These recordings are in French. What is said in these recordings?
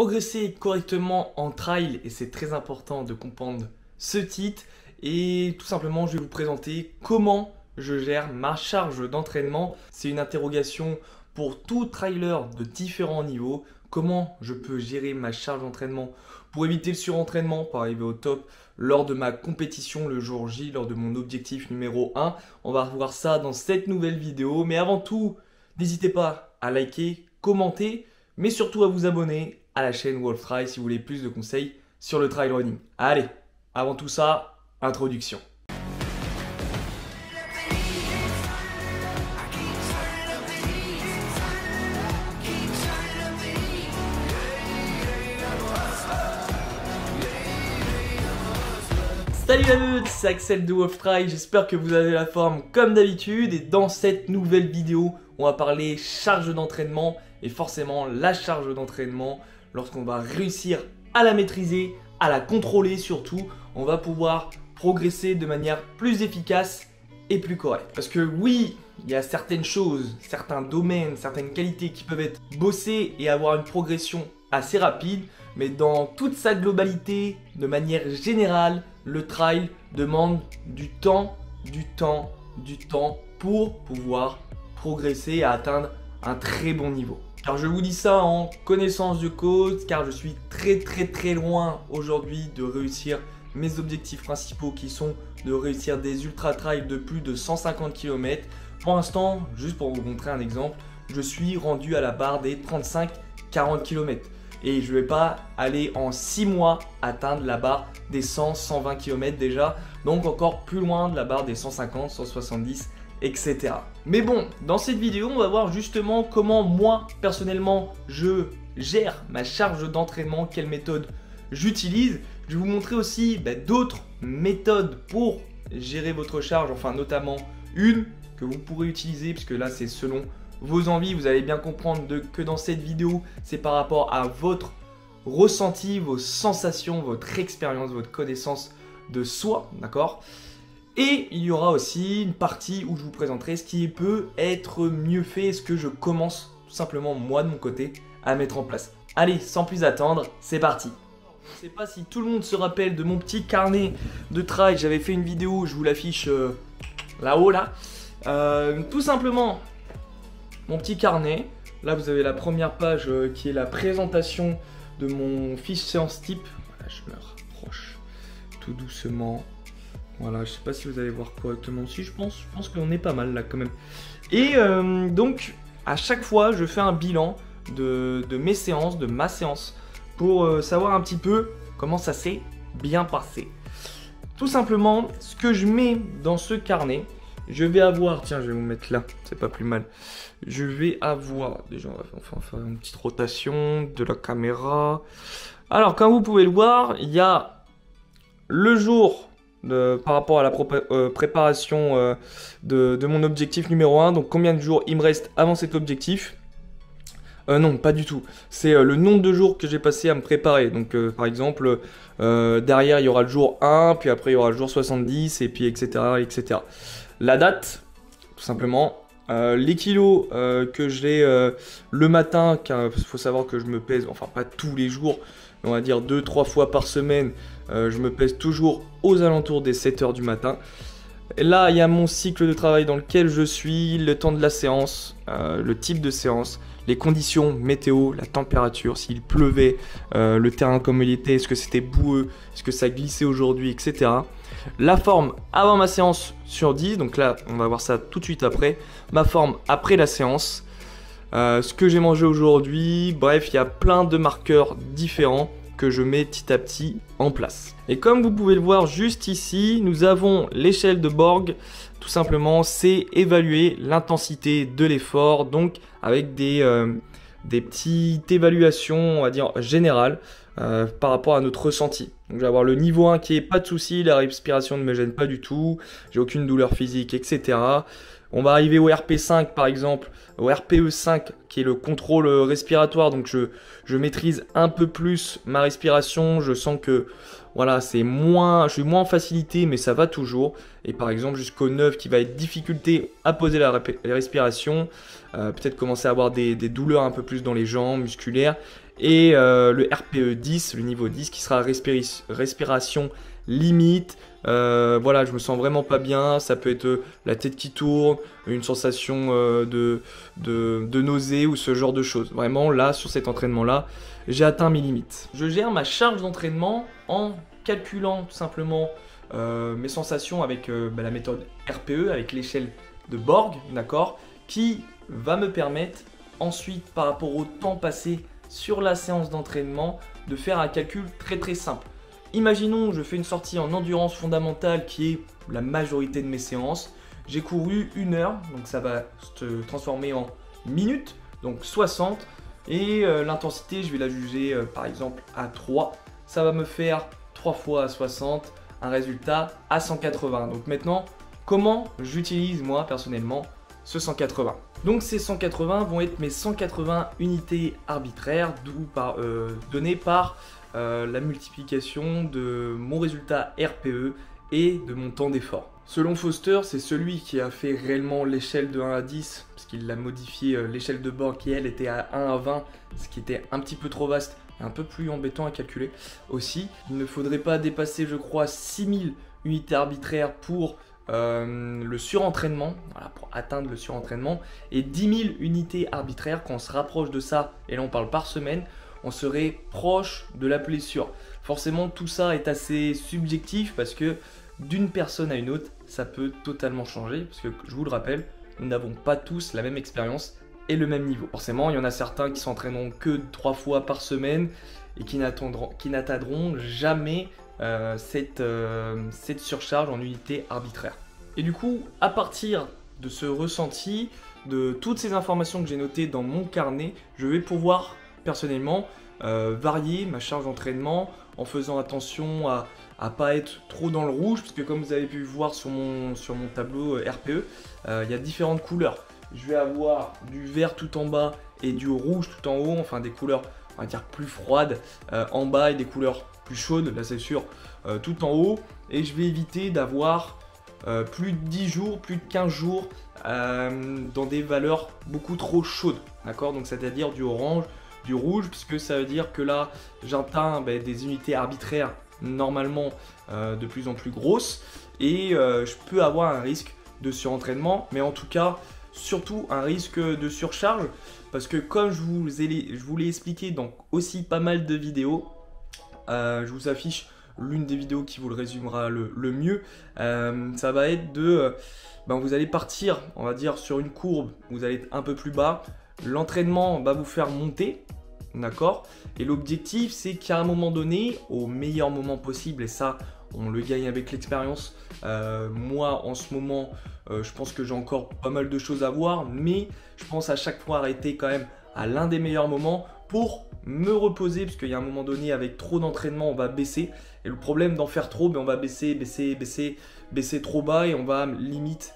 progresser correctement en trail, et c'est très important de comprendre ce titre. Et tout simplement, je vais vous présenter comment je gère ma charge d'entraînement. C'est une interrogation pour tout trailer de différents niveaux. Comment je peux gérer ma charge d'entraînement pour éviter le surentraînement, pour arriver au top lors de ma compétition le jour J, lors de mon objectif numéro 1. On va revoir ça dans cette nouvelle vidéo. Mais avant tout, n'hésitez pas à liker, commenter, mais surtout à vous abonner à la chaîne Wolf Trail si vous voulez plus de conseils sur le trail running. Allez, avant tout ça, introduction. Salut la meute, c'est Axel de Wolf Trail, j'espère que vous avez la forme comme d'habitude. Et dans cette nouvelle vidéo, on va parler charge d'entraînement. Et forcément, la charge d'entraînement, lorsqu'on va réussir à la maîtriser, à la contrôler surtout, on va pouvoir progresser de manière plus efficace et plus correcte. Parce que oui, il y a certaines choses, certains domaines, certaines qualités qui peuvent être bossées et avoir une progression assez rapide. Mais dans toute sa globalité, de manière générale, le trail demande du temps pour pouvoir progresser et atteindre un très bon niveau. Alors je vous dis ça en connaissance de cause, car je suis très loin aujourd'hui de réussir mes objectifs principaux qui sont de réussir des ultra trails de plus de 150 km. Pour l'instant, juste pour vous montrer un exemple, je suis rendu à la barre des 35-40 km. Et je ne vais pas aller en 6 mois atteindre la barre des 100-120 km déjà. Donc encore plus loin de la barre des 150, 170, etc. Mais bon, dans cette vidéo, on va voir justement comment moi, personnellement, je gère ma charge d'entraînement, quelle méthode j'utilise. Je vais vous montrer aussi d'autres méthodes pour gérer votre charge, enfin notamment une que vous pourrez utiliser, puisque là c'est selon vos envies. Vous allez bien comprendre que dans cette vidéo, c'est par rapport à votre ressenti, vos sensations, votre expérience, votre connaissance de soi, d'accord? Et il y aura aussi une partie où je vous présenterai ce qui peut être mieux fait, ce que je commence tout simplement moi de mon côté à mettre en place. Allez, sans plus attendre, c'est parti. Je ne sais pas si tout le monde se rappelle de mon petit carnet de trail. J'avais fait une vidéo, je vous l'affiche là-haut là. Tout simplement, mon petit carnet. Là, vous avez la première page qui est la présentation de mon fiche séance type. Voilà, je me rapproche tout doucement. Voilà, je sais pas si vous allez voir correctement aussi, je pense qu'on est pas mal là quand même. Et donc, à chaque fois, je fais un bilan de mes séances, de ma séance, pour savoir un petit peu comment ça s'est bien passé. Tout simplement, ce que je mets dans ce carnet, je vais avoir, tiens, je vais vous mettre là, c'est pas plus mal. Je vais avoir, déjà on va faire une petite rotation de la caméra. Alors, comme vous pouvez le voir, il y a le jour par rapport à la préparation de mon objectif numéro 1. Donc combien de jours il me reste avant cet objectif. Non, pas du tout. C'est le nombre de jours que j'ai passé à me préparer. Donc par exemple, derrière il y aura le jour 1, puis après il y aura le jour 70, et puis etc. La date, tout simplement. Les kilos que j'ai le matin, car il faut savoir que je me pèse, enfin pas tous les jours, mais on va dire 2-3 fois par semaine. Je me pèse toujours aux alentours des 7 h du matin. Et là, il y a mon cycle de travail dans lequel je suis, le temps de la séance, le type de séance, les conditions météo, la température, s'il pleuvait, le terrain comme il était, est-ce que c'était boueux, est-ce que ça glissait aujourd'hui, etc. La forme avant ma séance sur 10, donc là, on va voir ça tout de suite après. Ma forme après la séance, ce que j'ai mangé aujourd'hui, bref, il y a plein de marqueurs différents que je mets petit à petit en place. Et comme vous pouvez le voir juste ici, nous avons l'échelle de Borg. Tout simplement, c'est évaluer l'intensité de l'effort, donc avec des petites évaluations, on va dire générales, par rapport à notre ressenti. Donc je vais avoir le niveau 1 qui est pas de souci, la respiration ne me gêne pas du tout, j'ai aucune douleur physique, etc. On va arriver au RP5 par exemple, au RPE5 qui est le contrôle respiratoire. Donc je maîtrise un peu plus ma respiration. Je sens que voilà, je suis moins en facilité, mais ça va toujours. Et par exemple jusqu'au 9 qui va être difficulté à poser la respiration. Peut-être commencer à avoir des douleurs un peu plus dans les jambes musculaires. Et le RPE 10, le niveau 10 qui sera respiration limite. Voilà, je me sens vraiment pas bien. Ça peut être la tête qui tourne, une sensation de nausée ou ce genre de choses. Vraiment, là, sur cet entraînement-là, j'ai atteint mes limites. Je gère ma charge d'entraînement en calculant tout simplement mes sensations avec la méthode RPE, avec l'échelle de Borg, d'accord, qui va me permettre ensuite, par rapport au temps passé sur la séance d'entraînement, de faire un calcul très simple. Imaginons, je fais une sortie en endurance fondamentale qui est la majorité de mes séances. J'ai couru 1 heure, donc ça va se transformer en minutes, donc 60. Et l'intensité, je vais la juger par exemple à 3. Ça va me faire 3 fois à 60, un résultat à 180. Donc maintenant, comment j'utilise moi personnellement ce 180 ? Donc ces 180 vont être mes 180 unités arbitraires données par la multiplication de mon résultat RPE et de mon temps d'effort. Selon Foster, c'est celui qui a fait réellement l'échelle de 1 à 10, parce qu'il a modifié l'échelle de Borg qui elle était à 1 à 20, ce qui était un petit peu trop vaste et un peu plus embêtant à calculer aussi. Il ne faudrait pas dépasser, je crois, 6000 unités arbitraires pour le surentraînement, voilà, pour atteindre le surentraînement, et 10 000 unités arbitraires. Quand on se rapproche de ça, et là on parle par semaine, on serait proche de la blessure. Forcément, tout ça est assez subjectif parce que d'une personne à une autre, ça peut totalement changer, parce que je vous le rappelle, nous n'avons pas tous la même expérience et le même niveau. Forcément, il y en a certains qui s'entraîneront que 3 fois par semaine et qui n'atteindront jamais cette surcharge en unité arbitraire. Et du coup, à partir de ce ressenti, de toutes ces informations que j'ai notées dans mon carnet, je vais pouvoir personnellement varier ma charge d'entraînement en faisant attention à pas être trop dans le rouge, parce que comme vous avez pu voir sur mon tableau RPE, il y a différentes couleurs. Je vais avoir du vert tout en bas et du rouge tout en haut, enfin des couleurs on va dire plus froides en bas et des couleurs plus chaudes, là c'est sûr, tout en haut. Et je vais éviter d'avoir plus de 10 jours, plus de 15 jours dans des valeurs beaucoup trop chaudes, d'accord? Donc c'est-à-dire du orange, du rouge, puisque ça veut dire que là j'atteins des unités arbitraires normalement de plus en plus grosses et je peux avoir un risque de surentraînement, mais en tout cas surtout un risque de surcharge, parce que comme je vous l'ai expliqué dans aussi pas mal de vidéos, je vous affiche l'une des vidéos qui vous le résumera le mieux. Ça va être vous allez partir, on va dire, sur une courbe, vous allez être un peu plus bas, l'entraînement va vous faire monter, d'accord? Et l'objectif, c'est qu'à un moment donné, au meilleur moment possible, et ça on le gagne avec l'expérience. Moi en ce moment, je pense que j'ai encore pas mal de choses à voir, mais je pense à chaque fois arrêter quand même à l'un des meilleurs moments pour me reposer, parce qu'il y a un moment donné avec trop d'entraînement on va baisser, et le problème d'en faire trop, on va baisser trop bas et on va limite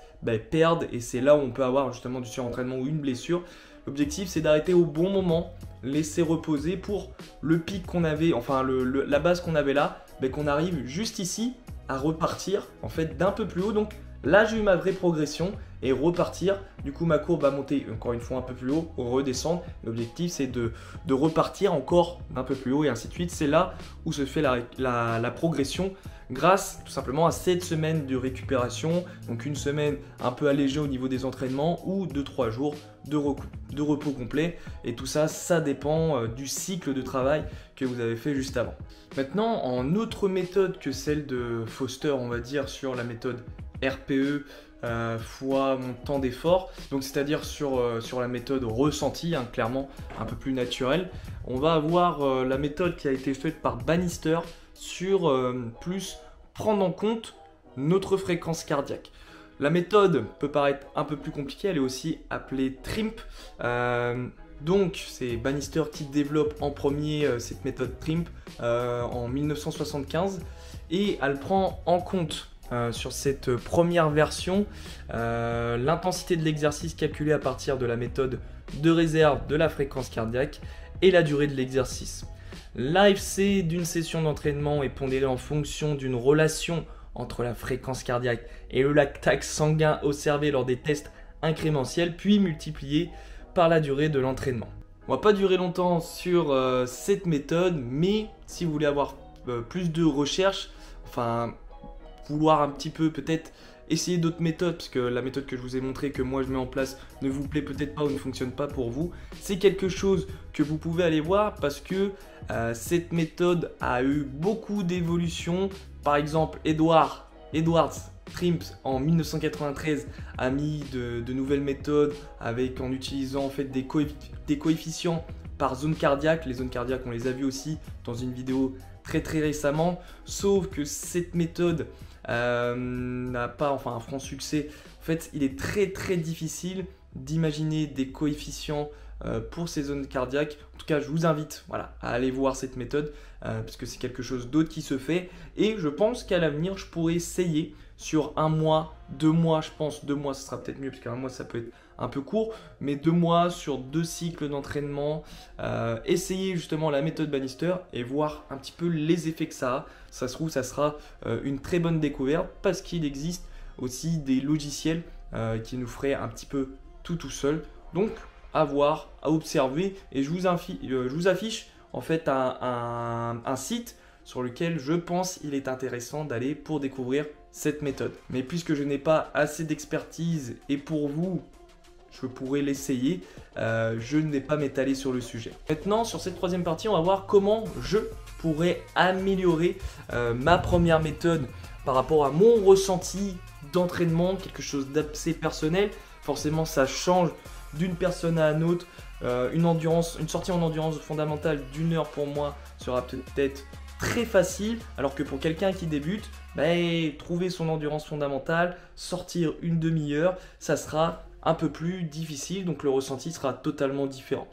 perdre, et c'est là où on peut avoir justement du surentraînement ou une blessure. L'objectif c'est d'arrêter au bon moment, laisser reposer pour le pic qu'on avait, enfin la base qu'on avait là, qu'on arrive juste ici à repartir en fait d'un peu plus haut. Donc là j'ai eu ma vraie progression et repartir, du coup ma courbe va monter encore une fois un peu plus haut, redescendre. L'objectif c'est de repartir encore d'un peu plus haut et ainsi de suite. C'est là où se fait la progression grâce tout simplement à cette semaine de récupération, donc une semaine un peu allégée au niveau des entraînements ou 2-3 jours de repos complet, et tout ça, ça dépend du cycle de travail que vous avez fait juste avant. Maintenant, en autre méthode que celle de Foster, on va dire sur la méthode RPE fois mon temps d'effort, donc c'est-à-dire sur la méthode ressentie, clairement un peu plus naturelle, on va avoir la méthode qui a été faite par Bannister sur plus prendre en compte notre fréquence cardiaque. La méthode peut paraître un peu plus compliquée, elle est aussi appelée TRIMP. Donc c'est Bannister qui développe en premier cette méthode TRIMP en 1975, et elle prend en compte sur cette première version l'intensité de l'exercice calculée à partir de la méthode de réserve de la fréquence cardiaque et la durée de l'exercice. L'AFC d'une session d'entraînement est pondéré en fonction d'une relation entre la fréquence cardiaque et le lactate sanguin observé lors des tests incrémentiels, puis multiplié par la durée de l'entraînement. On va pas durer longtemps sur cette méthode, mais si vous voulez avoir plus de recherche, enfin vouloir un petit peu peut-être essayer d'autres méthodes, parce que la méthode que je vous ai montrée, que moi je mets en place, ne vous plaît peut-être pas ou ne fonctionne pas pour vous, c'est quelque chose que vous pouvez aller voir parce que cette méthode a eu beaucoup d'évolutions. Par exemple, Edwards Trimps en 1993 a mis de nouvelles méthodes en utilisant en fait des coefficients par zone cardiaque. Les zones cardiaques, on les a vues aussi dans une vidéo très récemment, sauf que cette méthode n'a pas un franc succès. En fait, il est très difficile d'imaginer des coefficients pour ces zones cardiaques. En tout cas, je vous invite à aller voir cette méthode parce que c'est quelque chose d'autre qui se fait, et je pense qu'à l'avenir, je pourrais essayer sur 1 mois, 2 mois, je pense 2 mois, ce sera peut-être mieux parce qu'un mois, ça peut être un peu court, mais 2 mois sur 2 cycles d'entraînement, essayer justement la méthode Bannister et voir un petit peu les effets que ça a. Ça se trouve, ça sera une très bonne découverte parce qu'il existe aussi des logiciels qui nous feraient un petit peu tout seul. Donc, à voir, à observer, et je vous affiche en fait un site sur lequel je pense il est intéressant d'aller pour découvrir cette méthode. Mais puisque je n'ai pas assez d'expertise et pour vous, je pourrais l'essayer, je ne vais pas m'étaler sur le sujet. Maintenant, sur cette troisième partie, on va voir comment je pourrais améliorer ma première méthode par rapport à mon ressenti d'entraînement, quelque chose d'assez personnel. Forcément, ça change d'une personne à une autre. Une sortie en endurance fondamentale d'1 heure pour moi sera peut-être très facile, alors que pour quelqu'un qui débute, trouver son endurance fondamentale, sortir une demi-heure, ça sera un peu plus difficile, donc le ressenti sera totalement différent.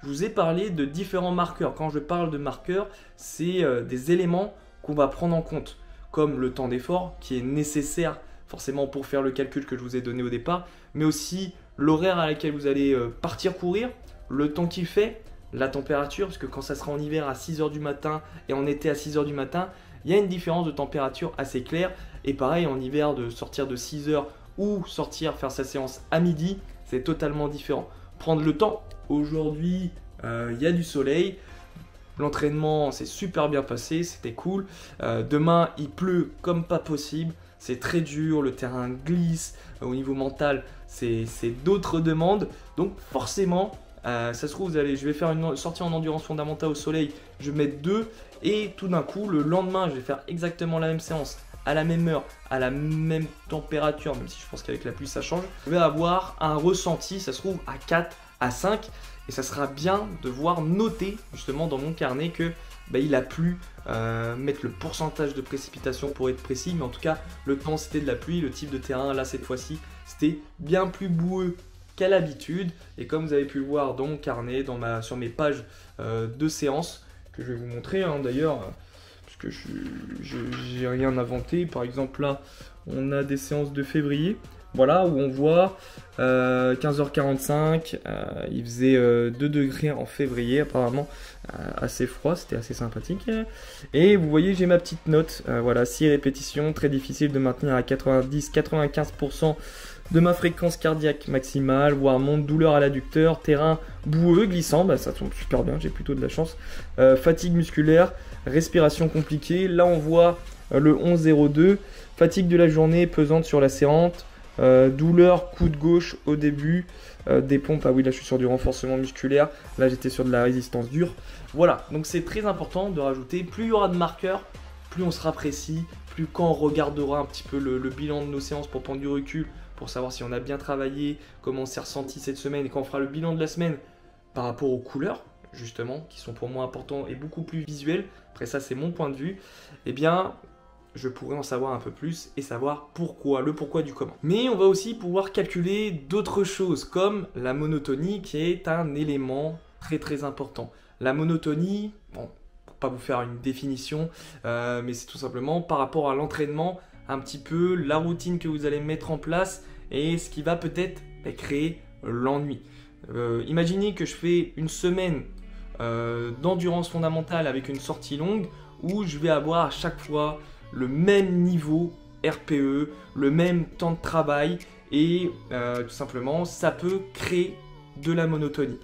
Je vous ai parlé de différents marqueurs. Quand je parle de marqueurs, c'est des éléments qu'on va prendre en compte, comme le temps d'effort qui est nécessaire forcément pour faire le calcul que je vous ai donné au départ, mais aussi l'horaire à laquelle vous allez partir courir, le temps qu'il fait, la température, parce que quand ça sera en hiver à 6 h du matin et en été à 6 h du matin, il y a une différence de température assez claire. Et pareil, en hiver, de sortir de 6 h ou sortir faire sa séance à midi, c'est totalement différent. Prendre le temps, aujourd'hui, il y a du soleil, l'entraînement s'est super bien passé, c'était cool. Demain, il pleut comme pas possible, c'est très dur, le terrain glisse, au niveau mental, c'est d'autres demandes. Donc forcément, ça se trouve, je vais faire une sortie en endurance fondamentale au soleil, je vais mettre 2, et tout d'un coup, le lendemain, je vais faire exactement la même séance, à la même heure, à la même température, même si je pense qu'avec la pluie ça change. Je vais avoir un ressenti, ça se trouve, à 4, à 5, et ça sera bien de voir noter justement dans mon carnet que il a plu, mettre le pourcentage de précipitation pour être précis, mais en tout cas l'intensité de la pluie, le type de terrain, là cette fois-ci c'était bien plus boueux qu'à l'habitude, et comme vous avez pu le voir dans mon carnet, sur mes pages de séance, que je vais vous montrer d'ailleurs, puisque j'ai rien inventé. Par exemple là on a des séances de février, voilà, où on voit 15h45, il faisait 2 degrés en février apparemment, assez froid, c'était assez sympathique. Et vous voyez, j'ai ma petite note, voilà, 6 répétitions, très difficile de maintenir à 90-95% de ma fréquence cardiaque maximale, voire monte, douleur à l'adducteur, terrain boueux, glissant, ça tombe super bien, j'ai plutôt de la chance. Fatigue musculaire, respiration compliquée, là on voit le 11-02, fatigue de la journée pesante sur la séance, douleur, coup de gauche au début, des pompes, ah oui là je suis sur du renforcement musculaire, là j'étais sur de la résistance dure. Voilà, donc c'est très important de rajouter, plus il y aura de marqueurs, plus on sera précis, plus quand on regardera un petit peu le bilan de nos séances pour prendre du recul, pour savoir si on a bien travaillé, comment on s'est ressenti cette semaine, et quand on fera le bilan de la semaine par rapport aux couleurs, justement, qui sont pour moi importants et beaucoup plus visuels, après ça c'est mon point de vue, eh bien je pourrais en savoir un peu plus et savoir pourquoi, le pourquoi du comment. Mais on va aussi pouvoir calculer d'autres choses, comme la monotonie, qui est un élément très important. La monotonie, bon, pour pas vous faire une définition, mais c'est tout simplement par rapport à l'entraînement, un petit peu la routine que vous allez mettre en place et ce qui va peut-être créer l'ennui. Imaginez que je fais une semaine d'endurance fondamentale avec une sortie longue où je vais avoir à chaque fois le même niveau RPE, le même temps de travail, et tout simplement ça peut créer de la monotonie.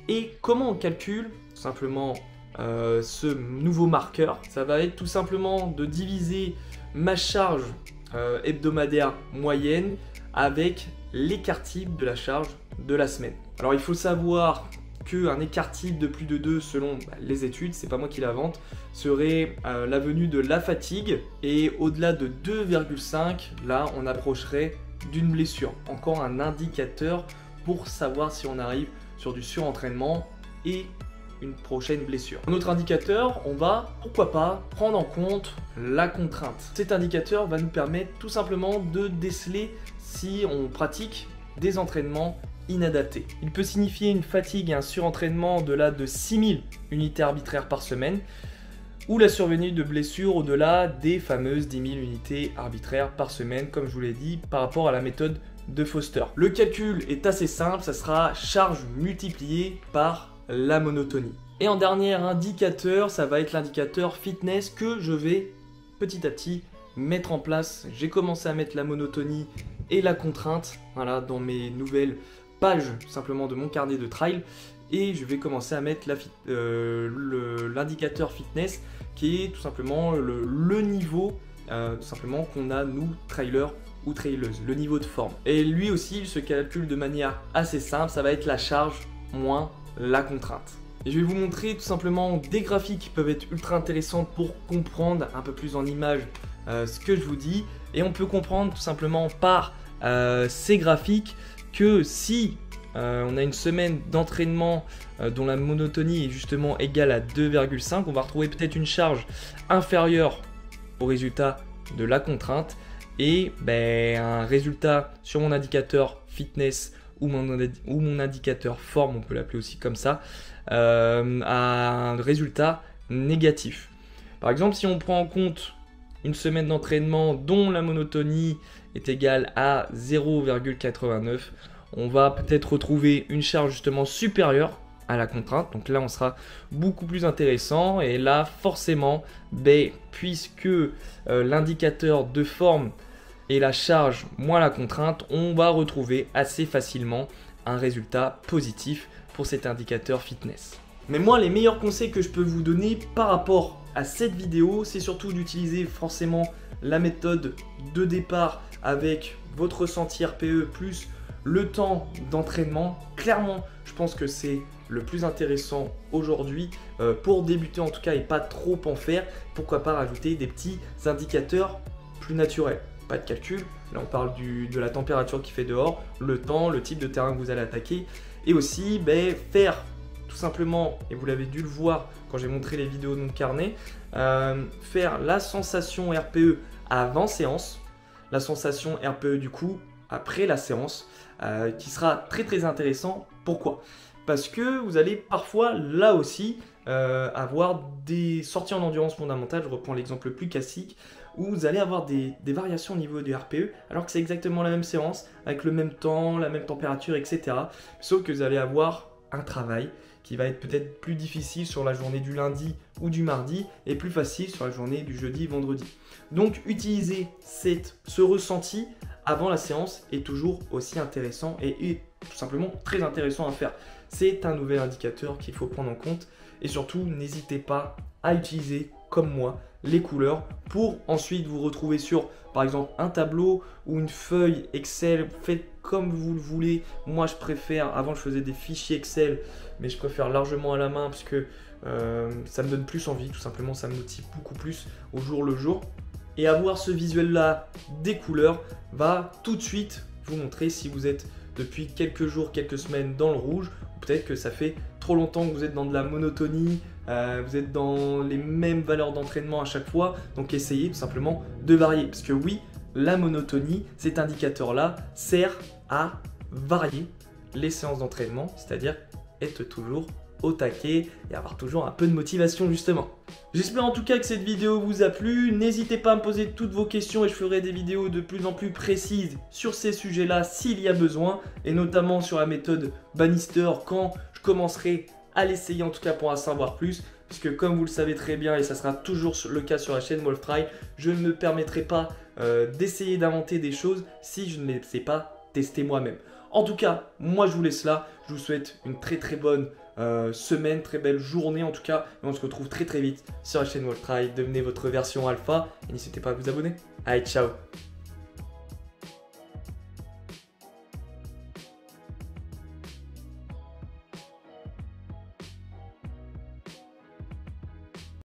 Et comment on calcule tout simplement ce nouveau marqueur? Ça va être tout simplement de diviser ma charge hebdomadaire moyenne avec l'écart type de la charge de la semaine. Alors il faut savoir qu'un écart type de plus de 2 selon les études, c'est pas moi qui l'invente, serait la venue de la fatigue, et au-delà de 2,5, là on approcherait d'une blessure. Encore un indicateur pour savoir si on arrive sur du surentraînement et une prochaine blessure. Un autre indicateur, on va, pourquoi pas, prendre en compte la contrainte. Cet indicateur va nous permettre tout simplement de déceler si on pratique des entraînements inadaptés. Il peut signifier une fatigue et un surentraînement au-delà de 6000 unités arbitraires par semaine, ou la survenue de blessures au-delà des fameuses 10 000 unités arbitraires par semaine, comme je vous l'ai dit, par rapport à la méthode de Foster. Le calcul est assez simple, ça sera charge multipliée par la monotonie. Et en dernier indicateur, ça va être l'indicateur fitness que je vais petit à petit mettre en place. J'ai commencé à mettre la monotonie et la contrainte, voilà, dans mes nouvelles pages simplement de mon carnet de trail, et je vais commencer à mettre l'indicateur fitness qui est tout simplement le niveau tout simplement qu'on a nous trailers ou traileuses, le niveau de forme. Et lui aussi il se calcule de manière assez simple, ça va être la charge moins la contrainte. Et je vais vous montrer tout simplement des graphiques qui peuvent être ultra intéressantes pour comprendre un peu plus en images ce que je vous dis, et on peut comprendre tout simplement par ces graphiques que si on a une semaine d'entraînement dont la monotonie est justement égale à 2,5, on va retrouver peut-être une charge inférieure au résultat de la contrainte, et un résultat sur mon indicateur fitness ou mon indicateur forme, on peut l'appeler aussi comme ça, à un résultat négatif. Par exemple, si on prend en compte une semaine d'entraînement dont la monotonie est égale à 0,89, on va peut-être retrouver une charge justement supérieure à la contrainte. Donc là, on sera beaucoup plus intéressant. Et là, forcément, puisque l'indicateur de forme et la charge moins la contrainte, on va retrouver assez facilement un résultat positif pour cet indicateur fitness. Mais moi, les meilleurs conseils que je peux vous donner par rapport à cette vidéo, c'est surtout d'utiliser forcément la méthode de départ avec votre ressenti RPE plus le temps d'entraînement. Clairement, je pense que c'est le plus intéressant aujourd'hui pour débuter en tout cas et pas trop en faire. Pourquoi pas rajouter des petits indicateurs plus naturels. Pas de calcul, là on parle de la température qui fait dehors, le temps, le type de terrain que vous allez attaquer, et aussi faire tout simplement, et vous l'avez dû le voir quand j'ai montré les vidéos de mon carnet, faire la sensation RPE avant séance, la sensation RPE du coup après la séance, qui sera très très intéressant. Pourquoi? Parce que vous allez parfois là aussi avoir des sorties en endurance fondamentale, je reprends l'exemple le plus classique, où vous allez avoir des variations au niveau du RPE, alors que c'est exactement la même séance, avec le même temps, la même température, etc. Sauf que vous allez avoir un travail qui va être peut-être plus difficile sur la journée du lundi ou du mardi, et plus facile sur la journée du jeudi, vendredi. Donc utiliser ce ressenti avant la séance est toujours aussi intéressant et tout simplement très intéressant à faire. C'est un nouvel indicateur qu'il faut prendre en compte, et surtout n'hésitez pas à utiliser comme moi les couleurs pour ensuite vous retrouver sur par exemple un tableau ou une feuille Excel. Faites comme vous le voulez. Moi je préfère, avant je faisais des fichiers Excel, mais je préfère largement à la main parce que ça me donne plus envie, tout simplement ça me motive beaucoup plus au jour le jour. Et avoir ce visuel là des couleurs va tout de suite vous montrer si vous êtes depuis quelques jours, quelques semaines dans le rouge, ou peut-être que ça fait trop longtemps que vous êtes dans de la monotonie, vous êtes dans les mêmes valeurs d'entraînement à chaque fois. Donc essayez tout simplement de varier, parce que oui, la monotonie, cet indicateur là sert à varier les séances d'entraînement, c'est-à-dire être toujours au taquet et avoir toujours un peu de motivation justement. J'espère en tout cas que cette vidéo vous a plu. N'hésitez pas à me poser toutes vos questions et je ferai des vidéos de plus en plus précises sur ces sujets-là s'il y a besoin, et notamment sur la méthode Bannister quand je commencerai à l'essayer, en tout cas pour en savoir plus, parce que comme vous le savez très bien, et ça sera toujours le cas sur la chaîne Wolf Trail, je ne me permettrai pas d'essayer d'inventer des choses si je ne les sais pas tester moi-même. En tout cas, moi je vous laisse là, je vous souhaite une très très bonne semaine, très belle journée en tout cas. Et on se retrouve très très vite sur la chaîne World Try. Devenez votre version alpha et n'hésitez pas à vous abonner. Allez, ciao!